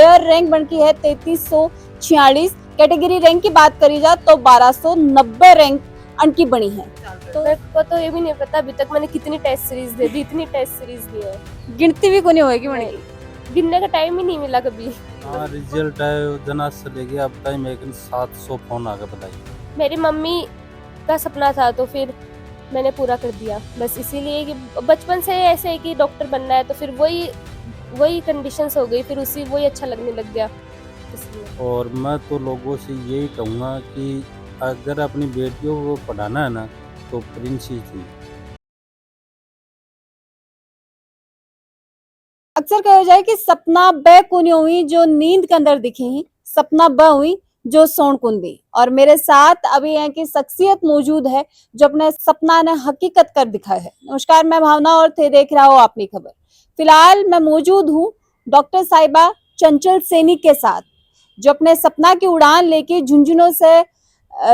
Air rank बनकी है 3346, category rank की बात करी जाए तो 1290 रैंक अनकी बनी है। तो मेरे को तो ये भी नहीं पता अभी तक मैंने कितनी टेस्ट सीरीज दे दी, इतनी टेस्ट सीरीज दी है, गिनती भी कोनी होएगी बनकी, गिनने का टाइम ही नहीं मिला कभी। हाँ रिजल्ट है जना से लेके अब टाइम एक 700 फोन आ गए बताइए। मेरी मम्मी का सपना था तो फिर मैंने पूरा कर दिया, बस इसीलिए कि बचपन से ऐसे है कि डॉक्टर बनना है, तो फिर वही कंडीशंस हो गई, फिर वही अच्छा लगने लग गया इसलिए। और मैं तो लोगों से यही कहूँगा कि अगर अपनी बेटियों को पढ़ाना है ना तो प्रिंस ही चाहिए। अक्सर कहा जाए कि सपना ब कुनी हुई जो नींद के अंदर दिखी ही, सपना ब हुई जो सोन कुंदी। और मेरे साथ अभी यहाँ की शख्सियत मौजूद है जो अपने सपना ने हकीकत कर दिखा है। नमस्कार, मैं भावना और थे देख रहा हूँ अपनी खबर। फिलहाल मैं मौजूद हूँ डॉक्टर साहिबा चंचल सैनी के साथ, जो अपने सपना की उड़ान लेके झुंझुनू से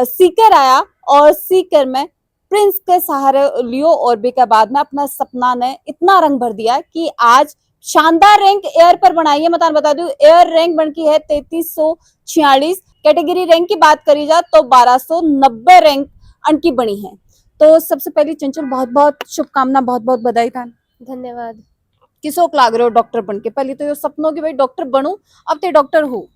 सीकर आया और सीकर में प्रिंस के सहारे लियो और के बाद में अपना सपना ने इतना रंग भर दिया कि आज शानदार रैंक एयर पर बनाई है। मैं बता दूं एयर रैंक बनकी है 3346, कैटेगरी रैंक की बात करी जाए तो 1290 रैंक अनकी बनी है। तो सबसे पहले चंचल बहुत बहुत शुभकामना, बहुत बहुत बधाई था। धन्यवाद। किसोक लाग रहे हो डॉक्टर बन के? पहले तो ये सपनों की भाई डॉक्टर बनूं, अब ते डॉक्टर हो,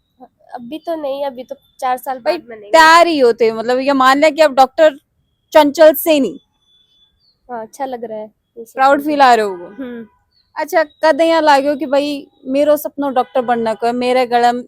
अभी तो नहीं, अभी तो 4 साल भाई बाद बनेंगे। तैयार ही होते, मतलब ये मान लिया कि अब डॉक्टर चंचल सैनी, हाँ अच्छा लग रहा है, प्राउड फील आ रहे हो? अच्छा, कद यहाँ लाग्यो कि भाई मेरो सपनो डॉक्टर बनना को है, मेरे गले में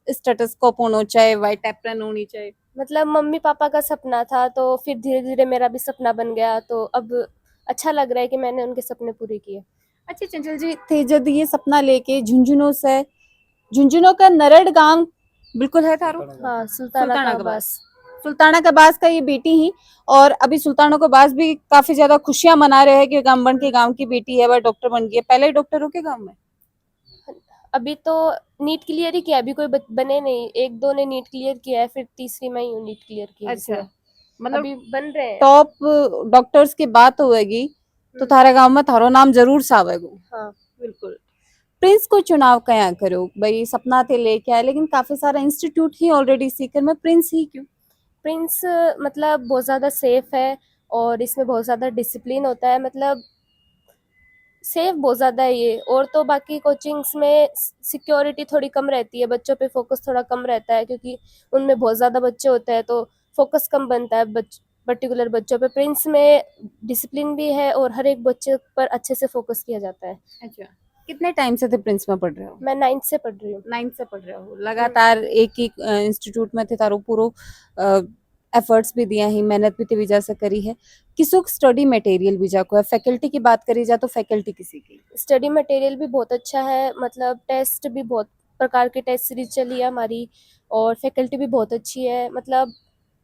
स्टेथोस्कोप होना चाहिए, वाइट एप्रन होनी चाहिए। मतलब मम्मी पापा का सपना था तो फिर धीरे धीरे मेरा भी सपना बन गया, तो अब अच्छा लग रहा है कि मैंने उनके सपने पूरे किए। अच्छा चंचल जी, थे जब ये सपना लेके झुंझुनू का नरड़ गांव बिल्कुल है थारो? हाँ, सुल्ताना का बस। सुल्ताना कबास का ये बेटी ही, और अभी सुल्ताना कबास भी काफी ज्यादा खुशियां मना रहे हैं कि गांव के गांव की बेटी है वह डॉक्टर बन गई है। पहले ही डॉक्टर हो के गांव में? अभी तो नीट क्लियर ही किया, अभी कोई बने नहीं, एक दो ने नीट क्लियर किया है, फिर तीसरी में ही नीट क्लियर किया। अच्छा, मतलब अभी बन रहे हैं। टॉप डॉक्टर्स की बात होगी तो थारे गांव में थारो नाम जरूर सावेगो। हाँ बिल्कुल। प्रिंस को चुनाव कया करो भाई, सपना थे लेके आए लेकिन काफी सारा इंस्टीट्यूट ही ऑलरेडी सीकर में, प्रिंस ही क्यों? प्रिंस मतलब बहुत ज़्यादा सेफ है और इसमें बहुत ज़्यादा डिसिप्लिन होता है, मतलब सेफ बहुत ज़्यादा है ये। और तो बाकी कोचिंग्स में सिक्योरिटी थोड़ी कम रहती है, बच्चों पे फोकस थोड़ा कम रहता है क्योंकि उनमें बहुत ज़्यादा बच्चे होते हैं, तो फोकस कम बनता है पर्टिकुलर बच्चों पे। प्रिंस में डिसिप्लिन भी है और हर एक बच्चे पर अच्छे से फोकस किया जाता है। अच्छा, कितने टाइम से थे प्रिंस में पढ़ रहे हो? मैं 9th से पढ़ रही हूँ। 9th से पढ़ रहे हो, लगातार एक ही इंस्टीट्यूट में थे तारो पूरो एफर्ट्स भी दिया ही, मेहनत भी ते विजा से करी है। किसो स्टडी मटेरियल विजा को है? फैकल्टी की बात करी जाए तो फैकल्टी किसी की? स्टडी मटेरियल भी बहुत अच्छा है, मतलब टेस्ट भी बहुत प्रकार की टेस्ट सीरीज चली है हमारी, और फैकल्टी भी बहुत अच्छी है, मतलब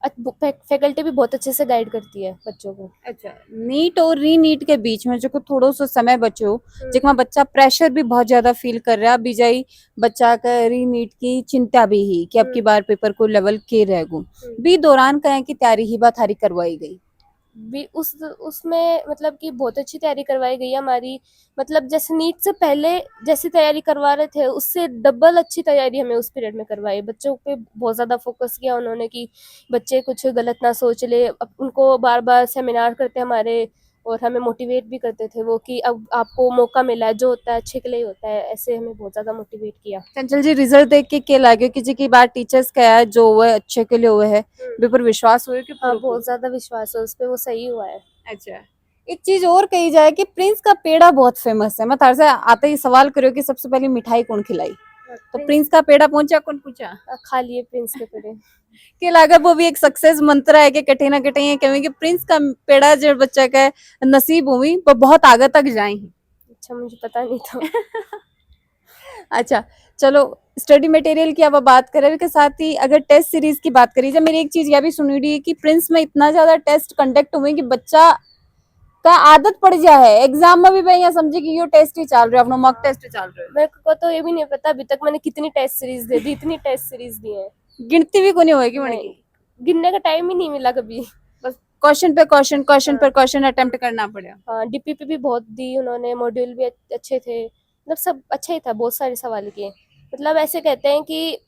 फैकल्टी भी बहुत अच्छे से गाइड करती है बच्चों को। अच्छा, नीट और री नीट के बीच में जो को थोड़ो सो समय बचो, जिसमें बच्चा प्रेशर भी बहुत ज्यादा फील कर रहा है, बीजाई बच्चा का री नीट की चिंता भी ही कि अब की बार पेपर को लेवल के रहेगो, बी दौरान कहें की तैयारी ही बात हारी करवाई गई भी उसमें मतलब कि बहुत अच्छी तैयारी करवाई गई है हमारी, मतलब जैसे नीट से पहले जैसी तैयारी करवा रहे थे उससे डबल अच्छी तैयारी हमें उस पीरियड में करवाई। बच्चों पे बहुत ज़्यादा फोकस किया उन्होंने कि बच्चे कुछ गलत ना सोच ले, उनको बार बार सेमिनार करते हमारे और हमें मोटिवेट भी करते थे वो कि अब आपको मौका मिला है, जो होता है अच्छे के लिए होता है, ऐसे हमें बहुत ज़्यादा मोटिवेट किया। चंचल जी, रिजल्ट देख के लगे कि जी की बात टीचर्स का है जो हुआ है अच्छे के लिए हुए है, बे पर विश्वास हुए कि हाँ बहुत ज़्यादा विश्वास है उस पर, वो सही हुआ है। अच्छा, एक चीज और कही जाए कि प्रिंस का पेड़ा बहुत फेमस है। मैं तार से आते ही सवाल करो कि सबसे पहले मिठाई कौन खिलाई, तो प्रिंस का पेड़ा पहुंचा कौन पूछा? खा लिए प्रिंस के पेड़े। के लागा वो भी एक सक्सेस मंत्र है कि कटे ना कटे ये कहेंगे कि प्रिंस का पेड़ा जो बच्चा का नसीब हुई वो बहुत आगे तक जाए। अच्छा, मुझे पता नहीं था। अच्छा चलो, स्टडी मटेरियल की अब बात करें के साथ ही अगर टेस्ट सीरीज की बात करी जाए, मेरी एक चीज यह भी सुनी रही है कि प्रिंस में इतना ज्यादा टेस्ट कंडक्ट हुए कि बच्चा का आदत पड़ जाए है एग्जाम में भी। मैं यहाँ समझी कि यो टेस्ट ही चल रहे अपना मॉक टेस्ट चल रहे। मेरे को तो ये भी नहीं पता अभी तक मैंने कितनी टेस्ट सीरीज दे दी, इतनी टेस्ट सीरीज दी है, गिनती भी कोनी होएगी नहीं, गिनने का टाइम ही नहीं मिला कभी। बस क्वेश्चन पे क्वेश्चन अटेम्प्ट करना पड़ा। हाँ, डीपीपी भी बहुत दी उन्होंने, मॉड्यूल भी अच्छे थे, मतलब सब अच्छा ही था, बहुत सारे सवाल किए। मतलब ऐसे कहते हैं कि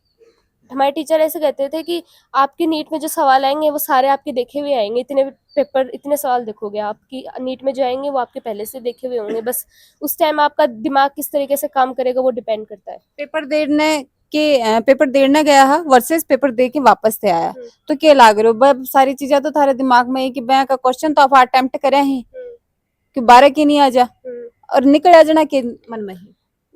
हमारे टीचर ऐसे कहते थे कि आपकी नीट में जो सवाल आएंगे वो सारे आपके देखे हुए आएंगे, इतने पेपर इतने सवाल देखोगे आपकी नीट में जो आएंगे वो आपके पहले से देखे हुए होंगे, बस उस टाइम आपका दिमाग किस तरीके से काम करेगा वो डिपेंड करता है। पेपर देने गया है वर्सेस पेपर दे के वापस से आया तो क्या लाग रहे हो बब सारी चीजें तो थारे दिमाग में है कि बैंक का क्वेश्चन तो आप अटेम्प्ट करे ही कि 12 की नहीं आ जा और निकल आ जाना के मन में ही।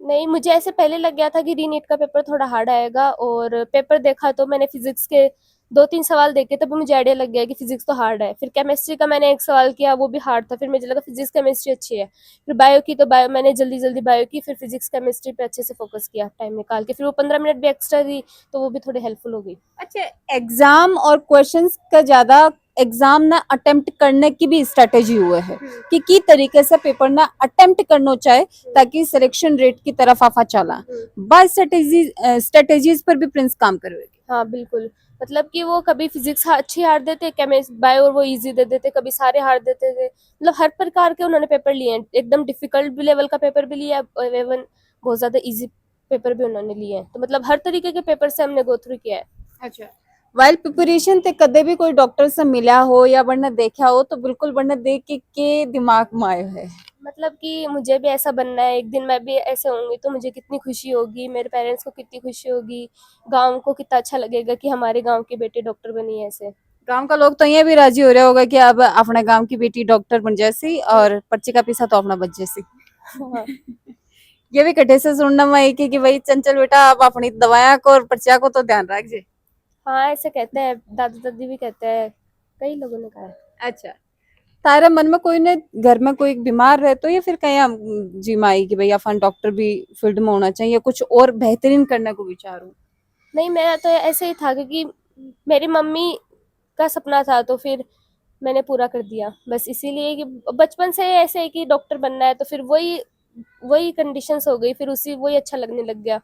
नहीं, मुझे ऐसे पहले लग गया था कि रीनीट का पेपर थोड़ा हार्ड आएगा, और पेपर देखा तो मैंने फिजिक्स के 2-3 सवाल देखे, तभी मुझे आइडिया लग गया कि फिजिक्स तो हार्ड है। फिर केमिस्ट्री का मैंने एक सवाल किया, वो भी हार्ड था, फिर मुझे लगा फिजिक्स केमिस्ट्री अच्छी है। फिर बायो की, तो बायो मैंने जल्दी बायो की, फिर फिजिक्स केमिस्ट्री पे अच्छे से फोकस किया टाइम निकाल के, फिर वो 15 मिनट भी एक्स्ट्रा दी तो वो भी थोड़ी हेल्पफुल हो गई। अच्छा, एग्जाम और क्वेश्चंस का ज्यादा एग्जाम ना अटेम्प्ट करने की भी स्ट्रेटेजी हुआ है कि की तरीके से पेपर ना अटेम्प्ट करना चाहे ताकि सिलेक्शन रेट की तरफ आफा चला बस स्ट्रेटेजीज पर भी प्रिंस काम करेगी। हाँ बिल्कुल, मतलब कि वो कभी फिजिक्स अच्छी हार देते, केमिस्ट्री बायो और वो इजी दे देते, कभी सारे हार देते थे। मतलब हर प्रकार के उन्होंने पेपर लिए हैं, एकदम डिफिकल्ट भी लेवल का पेपर भी लिया और इवन बहुत ज्यादा इजी पेपर भी उन्होंने लिए हैं, तो मतलब हर तरीके के पेपर से हमने गो थ्रू किया है। अच्छा, वाइल प्रिपरेशन ते कदे भी कोई डॉक्टर से मिला हो या बढ़ना देखा हो तो बिल्कुल बढ़ना देख के दिमाग में आयो है? मतलब कि मुझे भी ऐसा बनना है, एक दिन मैं भी ऐसे होंगी तो मुझे कितनी खुशी होगी, मेरे पेरेंट्स को कितनी खुशी होगी, गांव को कितना अच्छा लगेगा कि हमारे गांव की बेटी डॉक्टर बनी है ऐसे। गांव का लोग तो ये भी राजी हो रहा होगा कि अब अपने गांव की बेटी डॉक्टर बन जैसी और पर्ची का पैसा तो अपना बच जैसी। हाँ। ये भी कटे से सुनना में है कि भाई चंचल बेटा आप अपनी दवाया को और पर्चिया को तो ध्यान रखिए। हाँ ऐसे कहते हैं, दादा दादी भी कहते हैं, कई लोगों ने कहा है। अच्छा, तारे मन में कोई ने घर में कोई बीमार रहे तो या फिर कहीं जी माई कि भाई अपन डॉक्टर भी फील्ड में होना चाहिए, कुछ और बेहतरीन करने को विचारूं? नहीं, मेरा तो ऐसे ही था क्योंकि मेरी मम्मी का सपना था तो फिर मैंने पूरा कर दिया, बस इसीलिए कि बचपन से ऐसे है कि डॉक्टर बनना है, तो फिर वही वही कंडीशंस हो गई, फिर उसी वही अच्छा लगने लग गया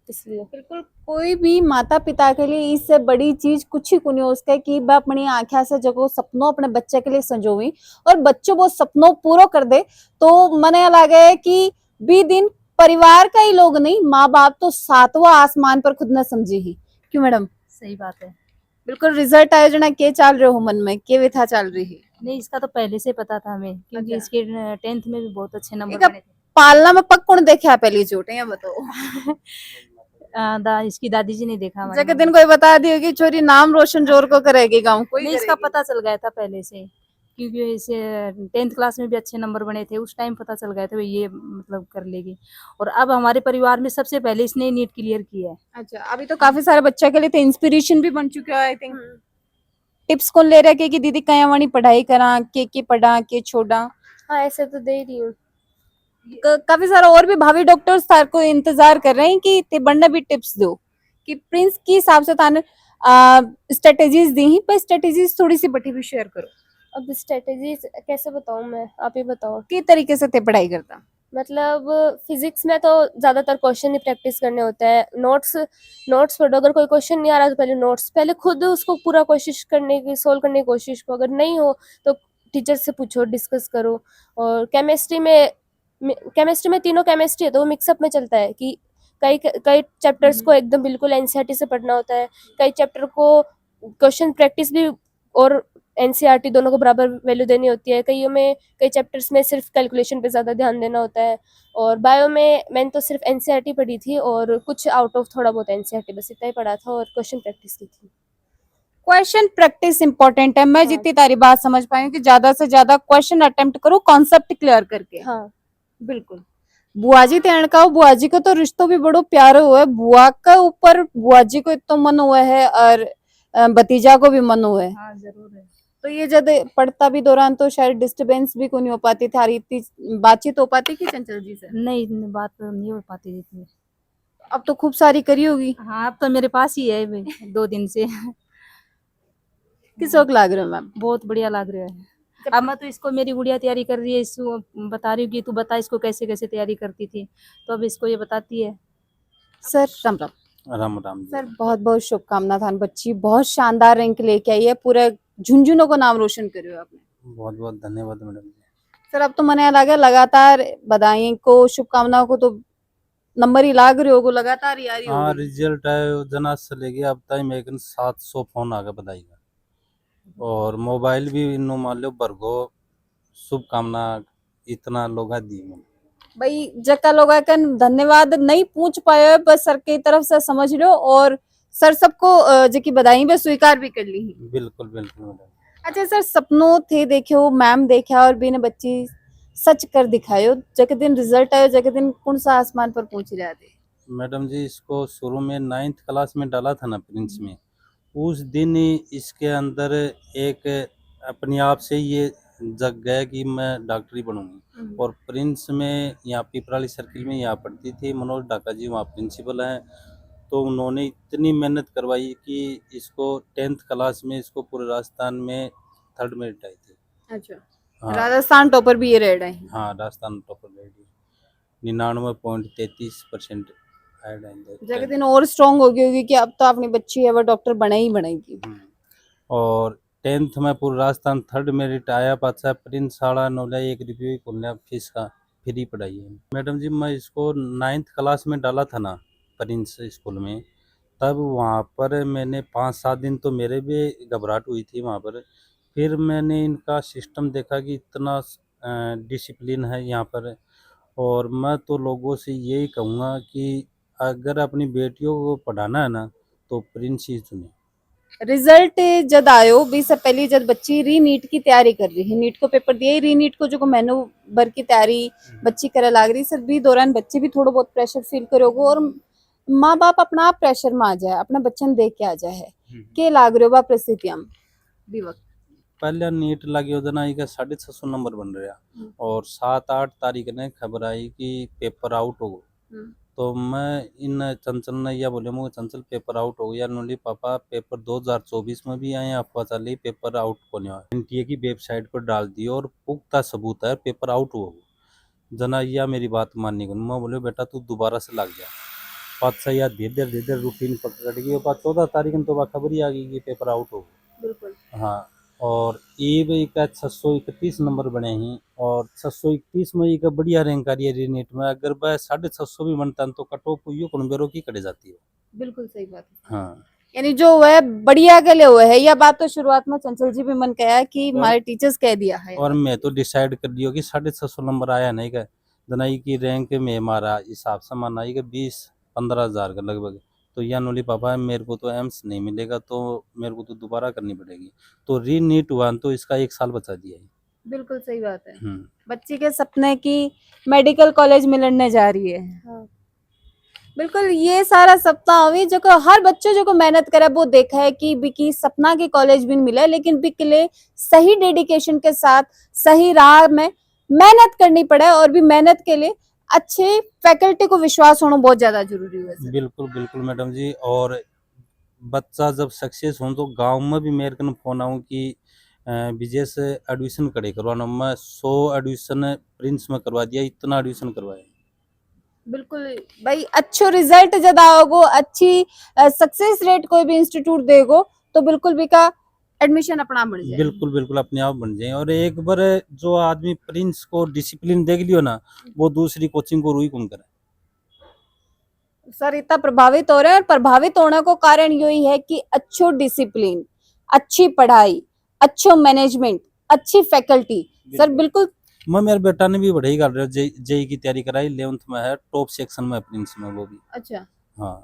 इसलिए। बिल्कुल, कोई भी माता पिता के लिए इससे बड़ी चीज कुछ ही कुछ उसका कि वह अपनी आंखें से जब वो सपनों अपने बच्चे के लिए संजोवी और बच्चों वो सपनों पूरा कर दे तो मने लगे कि बी दिन परिवार का ही लोग नहीं माँ बाप तो सातवां आसमान पर खुद न समझे ही। क्यों मैडम? सही बात है। बिल्कुल, रिजल्ट आए जना के चल रहे हो मन में के व्यथा चल रही है? नहीं, इसका तो पहले से पता था हमें क्योंकि अच्छा। इसके 10th में भी बहुत अच्छे नंबर एक बने थे। पालना में पक कौन देखे आप पहली चोट है बताओ? इसकी दादी जी ने देखा हमारी जगह मम्मी दिन कोई बता दी होगी चोरी नाम रोशन जोर को करेगी गाँव कोई नहीं, इसका करेगी। पता चल गया था पहले से क्योंकि इसे 10th क्लास में भी अच्छे नंबर बने थे, उस टाइम पता चल गया था भाई ये मतलब कर लेगी। और अब हमारे परिवार में सबसे पहले इसने नीट क्लियर किया है। अच्छा, अभी तो काफी सारे बच्चे के लिए तो इंस्पिरेशन भी बन चुके हो आई थिंक। टिप्स कौन ले रहा है कि दीदी कया वाणी पढ़ाई करा के पढ़ा के छोड़ा? हाँ ऐसे तो दे रही हूँ। काफी सारा और भी भावी डॉक्टर्स तार को इंतजार कर रहे हैं कि ते बढ़ने भी टिप्स दो कि प्रिंस के हिसाब से ताने स्ट्रेटेजीज दी ही पर स्ट्रेटेजीज थोड़ी सी बटी भी शेयर करो। अब स्ट्रेटेजी कैसे बताऊँ मैं, आप ही बताओ। कि तरीके से ते पढ़ाई करता? मतलब फिजिक्स में तो ज्यादातर क्वेश्चन ही प्रैक्टिस करने होते हैं, नोट्स पढ़ो, अगर कोई क्वेश्चन नहीं आ रहा तो पहले खुद उसको पूरा कोशिश करने की, सोल्व करने की कोशिश करो, अगर नहीं हो तो टीचर से पूछो, डिस्कस करो। और केमिस्ट्री में तीनों केमिस्ट्री है तो वो मिक्सअप में चलता है कि कई कई चैप्टर्स को एकदम बिल्कुल एनसीईआरटी से पढ़ना होता है, कई चैप्टर को क्वेश्चन प्रैक्टिस भी और एनसीईआरटी दोनों को बराबर वैल्यू देनी होती है, कई चैप्टर्स में सिर्फ कैलकुलेशन पे ज़्यादा ध्यान देना होता है। और बायो में मैंने तो सिर्फ एनसीईआरटी पढ़ी थी और कुछ आउट ऑफ थोड़ा बहुत एनसीईआरटी बस इतना ही पढ़ा था और क्वेश्चन प्रैक्टिस की थी। क्वेश्चन प्रैक्टिस इंपॉर्टेंट है। मैं हाँ। जितनी तारी बात समझ पाई हूँ कि ज्यादा से ज्यादा क्वेश्चन अटेम्प्ट करो कॉन्सेप्ट क्लियर करके। हाँ बिल्कुल। बुआजी तेण का बुआजी का तो रिश्तों भी बड़ो प्यारा हुआ है, बुआ का ऊपर बुआजी को इतना मन हुआ है और भतीजा को भी मन हुआ है। हाँ जरूर है। तो ये जब पढ़ता भी दौरान तो शायद डिस्टरबेंस भी कोई नहीं हो पाती थारी इतनी बातचीत हो पाती कि चंचल जी से? नहीं, इतनी बात तो नहीं हो पाती जितनी। अब तो खूब सारी करी होगी। हाँ, अब तो मेरे पास ही है भाई 2 दिन से। किस शौक लाग रहे हो मैम? बहुत बढ़िया लग रहा है। अब मैं तो इसको, मेरी गुड़िया तैयारी कर रही है, इसको बता रही हूँ कि तू बता इसको कैसे कैसे तैयारी करती थी, तो अब इसको ये बताती है। सर राम राम। राम राम सर बहुत बहुत शुभकामना थान, बच्ची बहुत शानदार रैंक लेके आई है, पूरे झुंझुनों को नाम रोशन करियो आपने। बहुत बहुत धन्यवाद मैडम। सर अब तो मने लगा लगातार बधाई को शुभकामनाओं को तो नंबर ही लाग रहे हो लगातार ही आ रही हाँ होगी। रिजल्ट है जना से लेके अब तक मेरे 700 फोन आ गए बधाई का और मोबाइल भी इन्हों मान लो भरगो शुभकामना इतना लोग दी भाई जका लोग धन्यवाद नहीं पूछ पाए बस सर की तरफ से समझ लो और सर सबको जकी बधाई भी स्वीकार भी कर ली। बिल्कुल बिल्कुल मैडम। अच्छा सर सपनों थे देखो मैम देखा और बिन बच्ची सच कर दिखायो जके दिन रिजल्ट आयो जके दिन कौन सा आसमान पर पहुंच रहा थे। मैडम जी इसको शुरू में 9th क्लास में डाला था ना प्रिंस में, उस दिन ही इसके अंदर एक अपने आप से ये जग गया कि मैं डॉक्टरी बनूंगी। और प्रिंस में यहाँ पिपराली सर्किल में यहाँ पढ़ती थी मनोज डाका जी, वहाँ प्रिंसिपल हैं, तो उन्होंने इतनी मेहनत करवाई कि इसको 10th क्लास में इसको पूरे राजस्थान में 3rd मेरिट आई थी। अच्छा हाँ राजस्थान टॉपर भी ये रह रहे हैं। हाँ राजस्थान टॉपर लेडी 99.33% ऐड आएंगे जगह दिन और स्ट्रांग हो गई होगी कि अब तो अपनी बच्ची है वो डॉक्टर बने ही बनेगी। और 10th में पूरा राजस्थान 3rd मेरिट आया पाचा प्रिंस शाला नौला 1 रुपये खुलने फीस का फ्री पढ़ाई है। मैडम जी मैं इसको 9th क्लास में डाला था ना प्रिंस स्कूल में, तब वहाँ पर मैंने 5-7 दिन तो मेरे भी घबराहट हुई थी वहाँ पर। फिर मैंने इनका सिस्टम देखा कि इतना डिसिप्लिन है यहाँ पर, और मैं तो लोगों से यही कहूँगा कि अगर अपनी बेटियों को पढ़ाना है ना तो प्रिंस ही चुने। रिजल्ट जब आयो भी से पहले जब बच्ची री नीट की तैयारी कर रही है, नीट को पेपर दिए री नीट को जो महीनों भर की तैयारी बच्ची करे लाग रही सर भी दौरान बच्चे भी थोड़ा बहुत प्रेशर फील करोगे और माँ बाप अपना आप प्रेशर में आ जाए अपना बच्चन देख के आ जाए है के लाग रहे हो बा परिस्थितियां भी वक्त पहले नीट लगी उधर का 650 नंबर बन रहा और 7-8 तारीख ने खबर आई कि पेपर आउट हो गो। तो मैं इन चंचल ने यह बोले मुझे चंचल पेपर आउट हो गया नोली पापा पेपर 2024 में भी आए अफवाह चली पेपर आउट को नहीं हुआ। एनटीए की वेबसाइट पर डाल दी और पुख्ता सबूत है पेपर आउट हुआ जना यह मेरी बात माननी को मैं बोले बेटा तू दोबारा से लग जा 5-6 या धीरे धीरे रूटीन पकड़ गई और 14 तारीख में तो खबर ही आ गई कि पेपर आउट हो बिल्कुल। हाँ और ये भी का 631 नंबर बने हैं और 631 में एक बढ़िया रैंक आ रही है नीट में। अगर वह 650 भी बनता तो कट ऑफ यो कुनबेरो की कटे जाती है। बिल्कुल सही बात है। हाँ यानी जो वह बढ़िया के लिए हुआ है यह बात तो शुरुआत में चंचल जी भी मन कहा कि हमारे टीचर्स कह दिया है और मैं तो डिसाइड कर दियो कि 650 नंबर आया नहीं का दनाई की रैंक में हमारा हिसाब से माना आई 20-15 हज़ार का लगभग। तो या नोली पापा मेरे को तो एम्स नहीं मिलेगा तो मेरे को तो दोबारा करनी पड़ेगी तो री नीट हुआ तो इसका 1 साल बचा दिया है। बिल्कुल सही बात है। बच्ची के सपने की मेडिकल कॉलेज मिलने जा रही है। हाँ। बिल्कुल ये सारा सपना हुई जो को हर बच्चे जो को मेहनत करे वो देखा है कि बिकी सपना के कॉलेज भी मिले लेकिन बिक ले सही डेडिकेशन के साथ सही राह में मेहनत करनी पड़े और भी मेहनत के लिए अच्छे फैकल्टी को विश्वास होना बहुत ज्यादा जरूरी है। बिल्कुल बिल्कुल मैडम जी। और बच्चा जब सक्सेस हो तो गांव में भी मेरे को फोन आऊँ कि विजय से एडमिशन करे करवाना मैं 100 एडमिशन प्रिंस में करवा दिया इतना एडमिशन करवाया। बिल्कुल भाई अच्छो रिजल्ट जब आओगो अच्छी सक्सेस रेट कोई भी इंस्टीट्यूट देगो तो बिल्कुल भी का एडमिशन अपना बन जाए। बिल्कुल बिल्कुल अपने आप बन जाए। और एक बार जो आदमी प्रिंस को डिसिप्लिन देख लियो ना वो दूसरी कोचिंग को रुई कौन करे। सर इतना प्रभावित हो रहे हैं और प्रभावित होने को कारण यही है कि अच्छो डिसिप्लिन अच्छी पढ़ाई अच्छो मैनेजमेंट अच्छी फैकल्टी सर बिल्कुल। मैं मेरे बेटा ने भी बढ़ाई कर रहा है जेई की तैयारी कराई 11th में है टॉप सेक्शन में प्रिंस में वो भी। अच्छा हाँ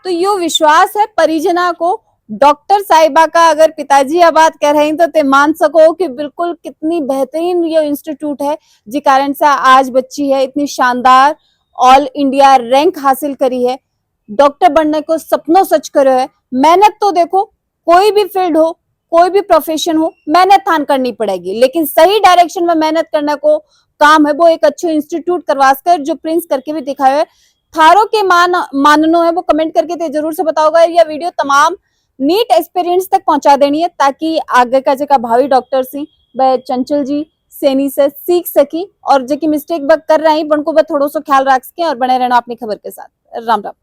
तो यो विश्वास है परिजना को डॉक्टर साहिबा का अगर पिताजी यह बात कह रहे हैं तो ते मान सको कि बिल्कुल कितनी बेहतरीन ये इंस्टीट्यूट है जिस कारण से आज बच्ची है इतनी शानदार ऑल इंडिया रैंक हासिल करी है डॉक्टर बनने को सपनों सच करो है। मेहनत तो देखो कोई भी फील्ड हो कोई भी प्रोफेशन हो मेहनत थान करनी पड़ेगी लेकिन सही डायरेक्शन में मेहनत करने को काम है वो एक अच्छे इंस्टीट्यूट करवाकर जो प्रिंस करके भी दिखाया है। थारो के माननो है वो कमेंट करके ते जरूर से बताओगा। यह वीडियो तमाम नीट एक्सपीरियंस तक पहुंचा देनी है ताकि आगे का जगह भावी डॉक्टर सी वह चंचल जी सेनी से सीख सकी और जो की मिस्टेक कर रही उनको थोड़ा सा ख्याल रख सके और बने रहना अपनी खबर के साथ। राम राम।